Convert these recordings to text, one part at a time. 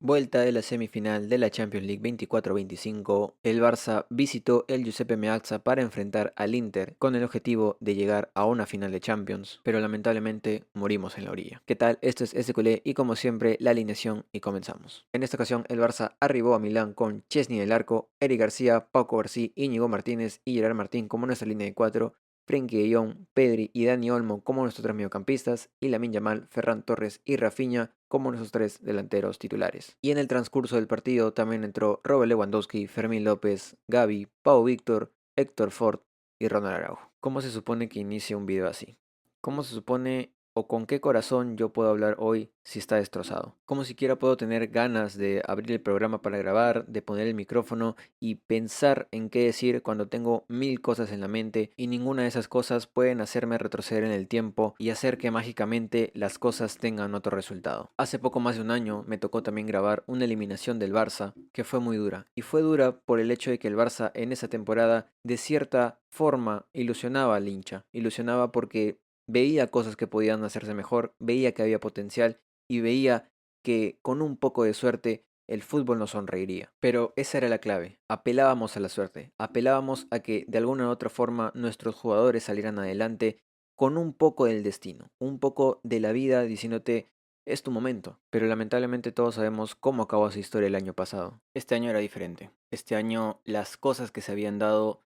Vuelta de la semifinal de la Champions League 24-25, el Barça visitó el Giuseppe Meazza para enfrentar al Inter con el objetivo de llegar a una final de Champions, pero lamentablemente morimos en la orilla. ¿Qué tal? Esto es SQL y como siempre la alineación y comenzamos. En esta ocasión el Barça arribó a Milán con Chesney en el arco, Eric García, Paco García, Íñigo Martínez y Gerard Martín como nuestra línea de cuatro, Frenkie de Jong, Pedri y Dani Olmo como nuestros tres mediocampistas y Lamine Yamal, Ferran Torres y Rafinha como nuestros tres delanteros titulares. Y en el transcurso del partido también entró Robert Lewandowski, Fermín López, Gavi, Pau Víctor, Héctor Ford y Ronald Araujo. ¿Cómo se supone que inicia un video así? ¿Cómo se supone o con qué corazón yo puedo hablar hoy si está destrozado? ¿Cómo siquiera puedo tener ganas de abrir el programa para grabar, de poner el micrófono y pensar en qué decir cuando tengo mil cosas en la mente y ninguna de esas cosas pueden hacerme retroceder en el tiempo y hacer que mágicamente las cosas tengan otro resultado? Hace poco más de un año me tocó también grabar una eliminación del Barça que fue muy dura. Y fue dura por el hecho de que el Barça en esa temporada de cierta forma ilusionaba al hincha. Ilusionaba porque veía cosas que podían hacerse mejor, veía que había potencial y veía que con un poco de suerte el fútbol nos sonreiría. Pero esa era la clave, apelábamos a la suerte, apelábamos a que de alguna u otra forma nuestros jugadores salieran adelante con un poco del destino, un poco de la vida diciéndote es tu momento. Pero lamentablemente todos sabemos cómo acabó esa historia el año pasado. Este año era diferente. Este año las cosas que se habían dado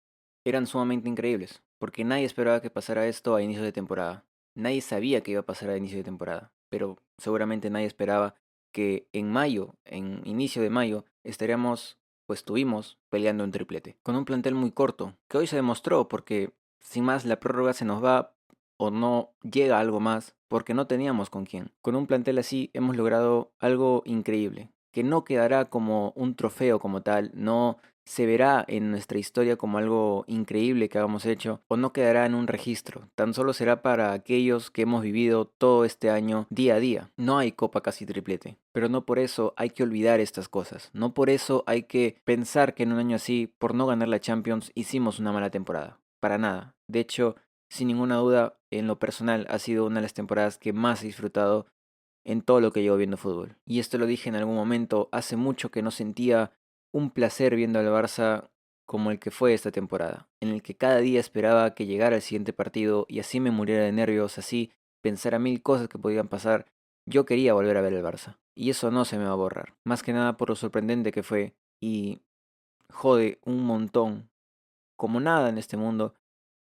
eran sumamente increíbles, porque nadie esperaba que pasara esto a inicio de temporada. Nadie sabía que iba a pasar a inicio de temporada, pero seguramente nadie esperaba que en mayo, en inicio de mayo, estaríamos, pues tuvimos, peleando un triplete, con un plantel muy corto, que hoy se demostró porque, sin más, la prórroga se nos va o no llega algo más, porque no teníamos con quién. Con un plantel así hemos logrado algo increíble, que no quedará como un trofeo como tal, no se verá en nuestra historia como algo increíble que hagamos hecho o no quedará en un registro, tan solo será para aquellos que hemos vivido todo este año día a día. No hay copa casi triplete, pero no por eso hay que olvidar estas cosas, no por eso hay que pensar que en un año así, por no ganar la Champions, hicimos una mala temporada, para nada. De hecho, sin ninguna duda, en lo personal ha sido una de las temporadas que más he disfrutado en todo lo que llevo viendo fútbol. Y esto lo dije en algún momento, hace mucho que no sentía un placer viendo al Barça como el que fue esta temporada, en el que cada día esperaba que llegara el siguiente partido y así me muriera de nervios, así pensara mil cosas que podían pasar. Yo quería volver a ver el Barça, y eso no se me va a borrar, más que nada por lo sorprendente que fue, y jode un montón, como nada en este mundo,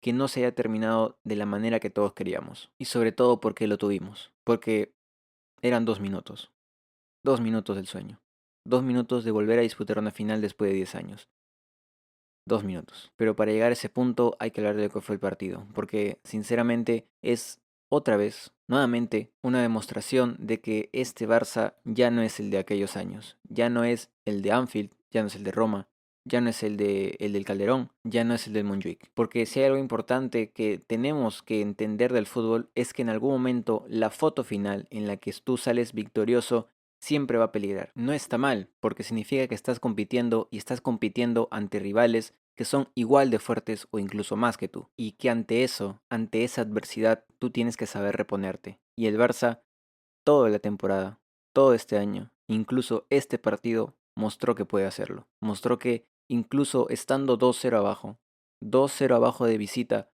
que no se haya terminado de la manera que todos queríamos, y sobre todo porque lo tuvimos, porque eran 2 minutos. 2 minutos del sueño. 2 minutos de volver a disputar una final después de 10 años. 2 minutos. Pero para llegar a ese punto hay que hablar de lo que fue el partido. Porque sinceramente es otra vez, nuevamente, una demostración de que este Barça ya no es el de aquellos años. Ya no es el de Anfield, ya no es el de Roma, ya no es el del Calderón, ya no es el del Montjuic. Porque si hay algo importante que tenemos que entender del fútbol es que en algún momento la foto final en la que tú sales victorioso siempre va a peligrar. No está mal, porque significa que estás compitiendo y estás compitiendo ante rivales que son igual de fuertes o incluso más que tú. Y que ante eso, ante esa adversidad, tú tienes que saber reponerte. Y el Barça, toda la temporada, todo este año, incluso este partido, mostró que puede hacerlo. Mostró que incluso estando 2-0 abajo, 2-0 abajo de visita,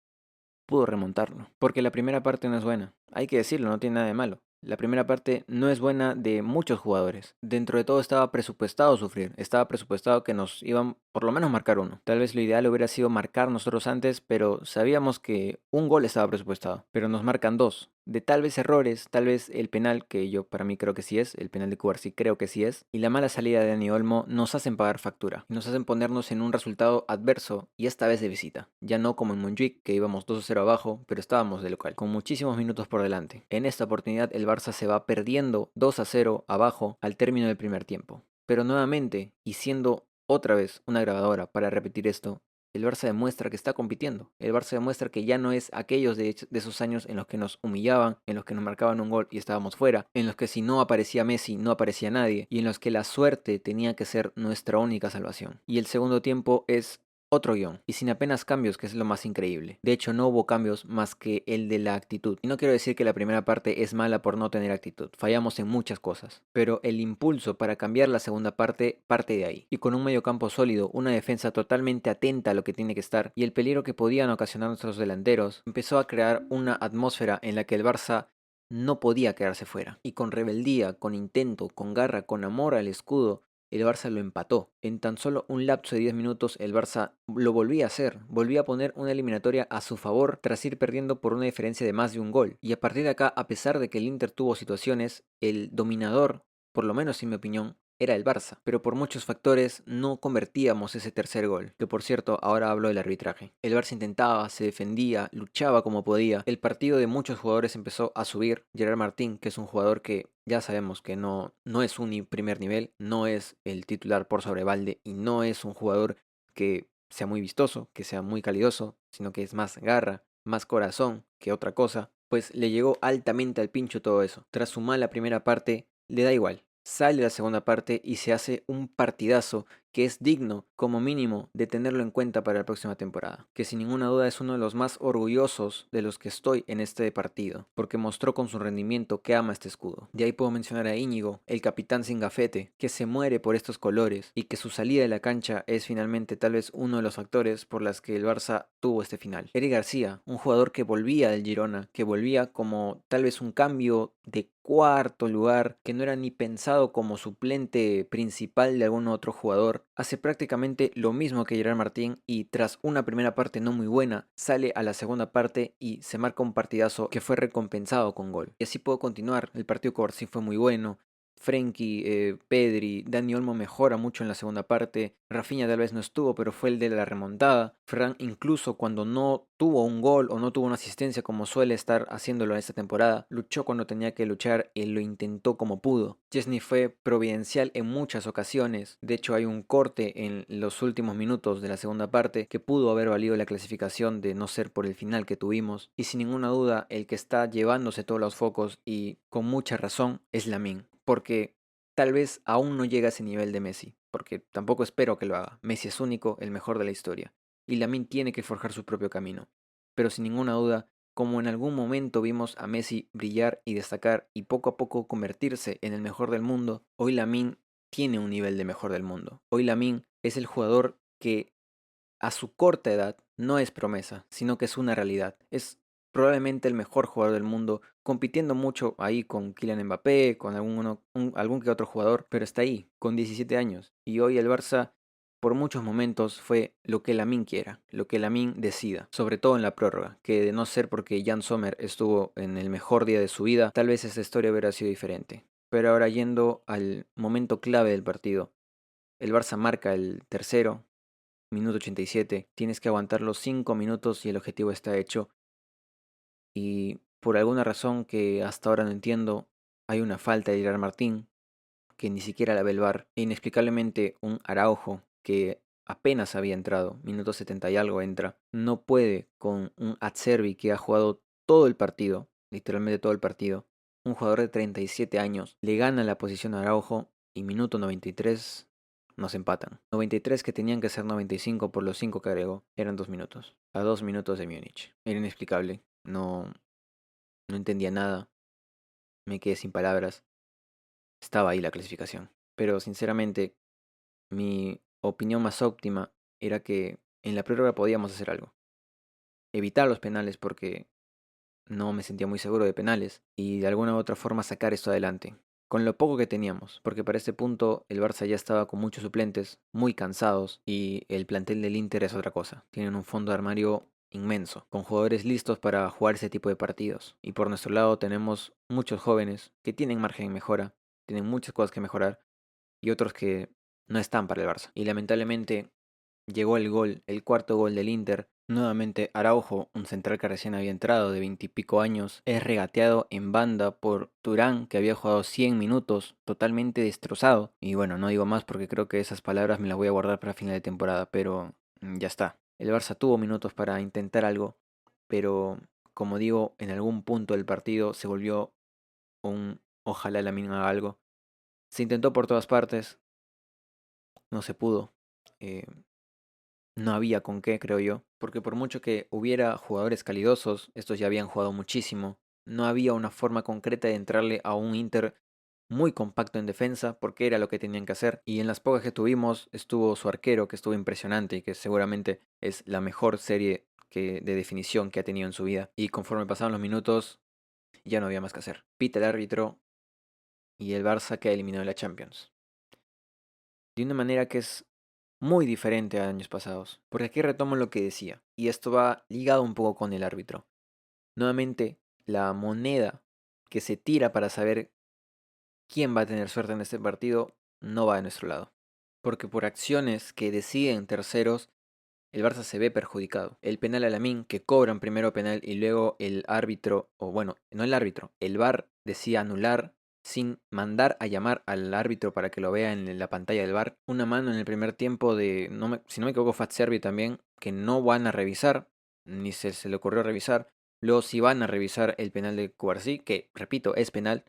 pudo remontarlo. Porque la primera parte no es buena. Hay que decirlo, no tiene nada de malo. La primera parte no es buena de muchos jugadores. Dentro de todo estaba presupuestado sufrir. Estaba presupuestado que nos iban por lo menos marcar uno. Tal vez lo ideal hubiera sido marcar nosotros antes, pero sabíamos que un gol estaba presupuestado. Pero nos marcan dos. De tal vez errores, tal vez el penal, que yo para mí creo que sí es, el penal de Cubarsí creo que sí es, y la mala salida de Dani Olmo nos hacen pagar factura. Nos hacen ponernos en un resultado adverso, y esta vez de visita. Ya no como en Montjuic, que íbamos 2-0 abajo, pero estábamos de local, con muchísimos minutos por delante. En esta oportunidad el Barça se va perdiendo 2-0 abajo al término del primer tiempo. Pero nuevamente, y siendo otra vez una grabadora para repetir esto, el Barça demuestra que está compitiendo. El Barça demuestra que ya no es aquellos de esos años en los que nos humillaban, en los que nos marcaban un gol y estábamos fuera, en los que si no aparecía Messi no aparecía nadie, y en los que la suerte tenía que ser nuestra única salvación. Y el segundo tiempo es otro guión, y sin apenas cambios, que es lo más increíble. De hecho, no hubo cambios más que el de la actitud. Y no quiero decir que la primera parte es mala por no tener actitud, fallamos en muchas cosas, pero el impulso para cambiar la segunda parte parte de ahí. Y con un mediocampo sólido, una defensa totalmente atenta a lo que tiene que estar, y el peligro que podían ocasionar nuestros delanteros, empezó a crear una atmósfera en la que el Barça no podía quedarse fuera. Y con rebeldía, con intento, con garra, con amor al escudo, el Barça lo empató. En tan solo un lapso de 10 minutos el Barça lo volvía a hacer, volvía a poner una eliminatoria a su favor tras ir perdiendo por una diferencia de más de un gol. Y a partir de acá, a pesar de que el Inter tuvo situaciones, el dominador, por lo menos en mi opinión, era el Barça, pero por muchos factores no convertíamos ese tercer gol, que por cierto ahora hablo del arbitraje. El Barça intentaba, se defendía, luchaba como podía, el partido de muchos jugadores empezó a subir. Gerard Martín, que es un jugador que ya sabemos que no es un primer nivel, no es el titular por sobre Valde y no es un jugador que sea muy vistoso, que sea muy calidoso, sino que es más garra, más corazón que otra cosa, pues le llegó altamente al pincho todo eso. Tras su mala primera parte, le da igual. Sale la segunda parte y se hace un partidazo que es digno, como mínimo, de tenerlo en cuenta para la próxima temporada. Que sin ninguna duda es uno de los más orgullosos de los que estoy en este partido, porque mostró con su rendimiento que ama este escudo. De ahí puedo mencionar a Íñigo, el capitán sin gafete, que se muere por estos colores y que su salida de la cancha es finalmente tal vez uno de los factores por las que el Barça tuvo este final. Eric García, un jugador que volvía del Girona, que volvía como tal vez un cambio de cuarto lugar, que no era ni pensado como suplente principal de algún otro jugador, hace prácticamente lo mismo que Gerard Martín y tras una primera parte no muy buena, sale a la segunda parte y se marca un partidazo que fue recompensado con gol. Y así puedo continuar, el partido con sí fue muy bueno. Frenkie, Pedri, Dani Olmo mejora mucho en la segunda parte. Rafinha tal vez no estuvo, pero fue el de la remontada. Ferran incluso cuando no tuvo un gol o no tuvo una asistencia como suele estar haciéndolo en esta temporada, luchó cuando tenía que luchar y lo intentó como pudo. Chesney fue providencial en muchas ocasiones. De hecho hay un corte en los últimos minutos de la segunda parte que pudo haber valido la clasificación de no ser por el final que tuvimos. Y sin ninguna duda el que está llevándose todos los focos y con mucha razón es Lamine. Porque tal vez aún no llega a ese nivel de Messi, porque tampoco espero que lo haga. Messi es único, el mejor de la historia, y Lamine tiene que forjar su propio camino. Pero sin ninguna duda, como en algún momento vimos a Messi brillar y destacar y poco a poco convertirse en el mejor del mundo, hoy Lamine tiene un nivel de mejor del mundo. Hoy Lamine es el jugador que a su corta edad no es promesa, sino que es una realidad. Es probablemente el mejor jugador del mundo, compitiendo mucho ahí con Kylian Mbappé, con algún que otro jugador, pero está ahí, con 17 años. Y hoy el Barça, por muchos momentos, fue lo que Lamine quiera, lo que Lamine decida, sobre todo en la prórroga, que de no ser porque Jan Sommer estuvo en el mejor día de su vida, tal vez esa historia hubiera sido diferente. Pero ahora yendo al momento clave del partido, el Barça marca el tercero, minuto 87, tienes que aguantar los 5 minutos y el objetivo está hecho. Y por alguna razón que hasta ahora no entiendo, hay una falta de Gerard Martín que ni siquiera la ve el VAR. E inexplicablemente un Araujo que apenas había entrado, minuto 70 y algo entra, no puede con un Atservi que ha jugado todo el partido, literalmente todo el partido. Un jugador de 37 años le gana la posición a Araujo y minuto 93 nos empatan. 93 que tenían que ser 95 por los 5 que agregó. Eran 2 minutos. A 2 minutos de Múnich. Era inexplicable. No entendía nada. Me quedé sin palabras. Estaba ahí la clasificación. Pero sinceramente, mi opinión más óptima era que en la prórroga podíamos hacer algo. Evitar los penales porque no me sentía muy seguro de penales y de alguna u otra forma sacar esto adelante. Con lo poco que teníamos, porque para este punto el Barça ya estaba con muchos suplentes, muy cansados, y el plantel del Inter es otra cosa. Tienen un fondo de armario inmenso, con jugadores listos para jugar ese tipo de partidos. Y por nuestro lado tenemos muchos jóvenes que tienen margen de mejora, tienen muchas cosas que mejorar, y otros que no están para el Barça. Y lamentablemente llegó el gol, el cuarto gol del Inter. Nuevamente Araujo, un central que recién había entrado de 20 y pico años, es regateado en banda por Turán, que había jugado 100 minutos, totalmente destrozado. Y bueno, no digo más porque creo que esas palabras me las voy a guardar para final de temporada, pero ya está. El Barça tuvo minutos para intentar algo, pero como digo, en algún punto del partido se volvió un ojalá la mina haga algo. Se intentó por todas partes, no se pudo. Eh, no había con qué, creo yo, porque por mucho que hubiera jugadores calidosos, estos ya habían jugado muchísimo, no había una forma concreta de entrarle a un Inter muy compacto en defensa, porque era lo que tenían que hacer, y en las pocas que tuvimos estuvo su arquero, que estuvo impresionante y que seguramente es la mejor serie de definición que ha tenido en su vida, y conforme pasaban los minutos, ya no había más que hacer. Pita el árbitro y el Barça queda eliminado de la Champions. De una manera que es muy diferente a años pasados. Porque aquí retomo lo que decía, y esto va ligado un poco con el árbitro. Nuevamente, la moneda que se tira para saber quién va a tener suerte en este partido no va de nuestro lado. Porque por acciones que deciden terceros, el Barça se ve perjudicado. El penal a Lamine, que cobran primero penal y luego el árbitro, o bueno, no el árbitro, el VAR decía anular sin mandar a llamar al árbitro para que lo vea en la pantalla del VAR. Una mano en el primer tiempo de, si no me equivoco, Fat Servi también, que no van a revisar, ni se le ocurrió revisar. Luego sí van a revisar el penal de Cubarsí, que repito, es penal,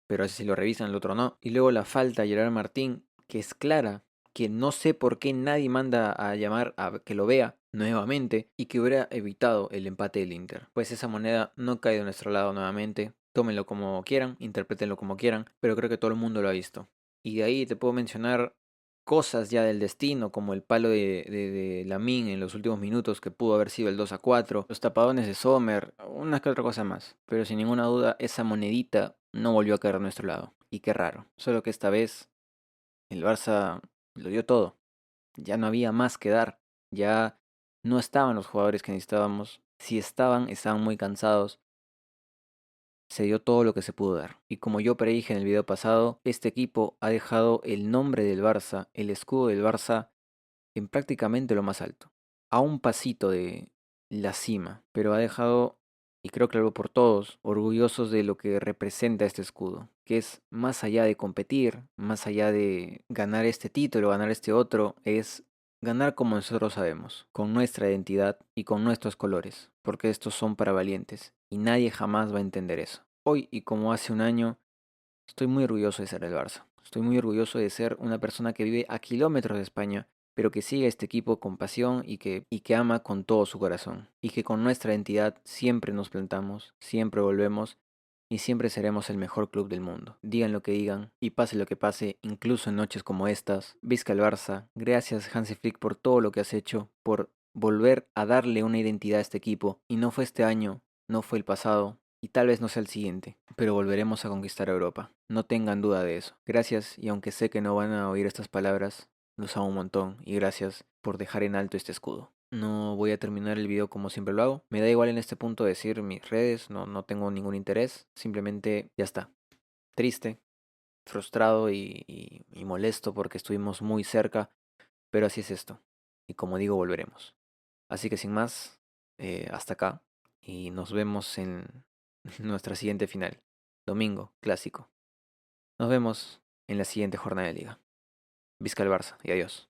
pero ese si lo revisan, el otro no. Y luego la falta a Gerard Martín, que es clara, que no sé por qué nadie manda a llamar a que lo vea nuevamente y que hubiera evitado el empate del Inter. Pues esa moneda no cae de nuestro lado nuevamente. Tómenlo como quieran, interpretenlo como quieran, pero creo que todo el mundo lo ha visto. Y de ahí te puedo mencionar cosas ya del destino, como el palo de Lamine en los últimos minutos, que pudo haber sido el 2-4, los tapadones de Sommer, una que otra cosa más. Pero sin ninguna duda, esa monedita no volvió a caer a nuestro lado. Y qué raro. Solo que esta vez el Barça lo dio todo. Ya no había más que dar. Ya no estaban los jugadores que necesitábamos. Si estaban, estaban muy cansados. Se dio todo lo que se pudo dar. Y como yo predije en el video pasado, este equipo ha dejado el nombre del Barça, el escudo del Barça, en prácticamente lo más alto. A un pasito de la cima. Pero ha dejado, y creo que lo hablo por todos, orgullosos de lo que representa este escudo. Que es más allá de competir, más allá de ganar este título, ganar este otro, es ganar como nosotros sabemos, con nuestra identidad y con nuestros colores, porque estos son para valientes, y nadie jamás va a entender eso. Hoy, y como hace un año, estoy muy orgulloso de ser el Barça. Estoy muy orgulloso de ser una persona que vive a kilómetros de España, pero que sigue a este equipo con pasión y que ama con todo su corazón. Y que con nuestra identidad siempre nos plantamos, siempre volvemos y siempre seremos el mejor club del mundo. Digan lo que digan y pase lo que pase, incluso en noches como estas. Vizca el Barça. Gracias Hansi Flick por todo lo que has hecho, por volver a darle una identidad a este equipo. Y no fue este año, no fue el pasado, y tal vez no sea el siguiente, pero volveremos a conquistar Europa. No tengan duda de eso. Gracias, y aunque sé que no van a oír estas palabras, los amo un montón y gracias por dejar en alto este escudo. No voy a terminar el video como siempre lo hago. Me da igual en este punto decir mis redes, no tengo ningún interés. Simplemente ya está. Triste, frustrado y molesto porque estuvimos muy cerca, pero así es esto. Y como digo, volveremos. Así que sin más, hasta acá y nos vemos en nuestra siguiente final. Domingo, clásico. Nos vemos en la siguiente jornada de liga. Vizca el Barça y adiós.